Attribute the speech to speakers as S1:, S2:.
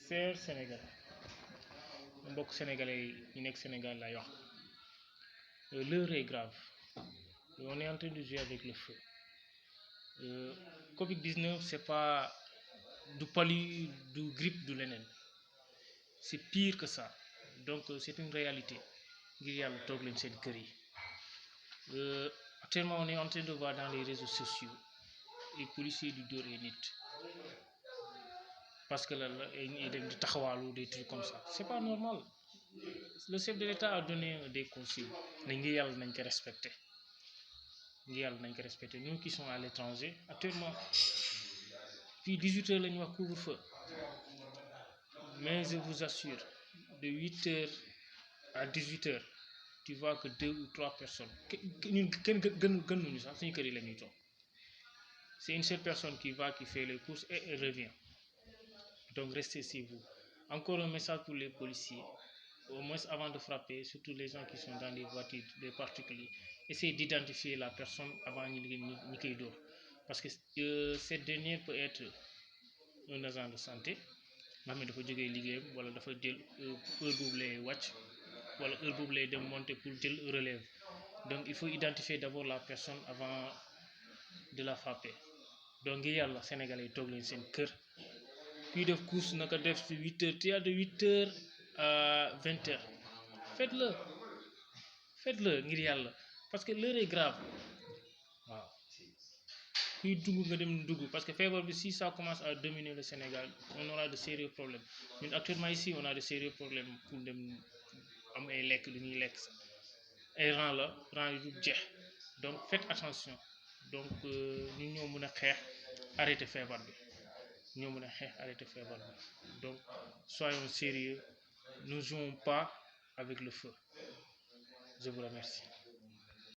S1: Chers Sénégalais mbokk sénégalais yi nekk Sénégal lay wax l'heure est grave on est en train de jouer avec le feu. Covid-19 c'est pas du palu du grippe du leneen, c'est pire que ça, donc c'est une réalité. Ngir yàlla toog leen seen kër yi. Actuellement on est en train de voir dans les réseaux sociaux les policiers du dóor ay nit parce que la dem di taxawaalu des trucs comme ça, c'est pas normal. Le chef de l'État a donné des consignes ne ngir yàlla nañ ko respecter, nous qui sommes à l'étranger actuellement puis 18h la ñu wax couvre-feu, mais je vous assure de 8h à 18h tu vois que 2 ou 3 personnes ñun kenn gënuñu sax suñu kër yi la ñuy toog. C'est une seule personne qui va, qui fait les courses et elle revient. Donc restez chez vous. Encore un message pour les policiers, au moins avant de frapper, surtout les gens qui sont dans des voitures, des particuliers, essayez d'identifier la personne avant ñi koy dóor, parce que cette dernière peut être un agent de santé nga xam ne dafa jógee liggéeyam wala dafa jël heure boobu lay wàcc wala heure boobu lay dem monter pour jël relève. Donc il faut identifier d'abord la personne avant de la frapper. Donc ngir yàlla sénégalais yi toog leen seen kër, kuy def course naka def ci 8h, tu as de 8h à 20h, faites-le ngir yàlla, parce que l'heure est grave. waaw kuy dugg nga dem dugg, parce que feebar bi si ça commence à dominer le Sénégal on aura de sérieux problèmes. Ñun actuellement ici on a de sérieux problèmes pour dem am ay lekk lu ñuy lekk sax ay rang yi du jeex. Donc faites attention. Donc ñun ñoo mën a xeex arrêter feebar bi, donc soyons sérieux, ne jouons pas avec le feu. Je vous remercie.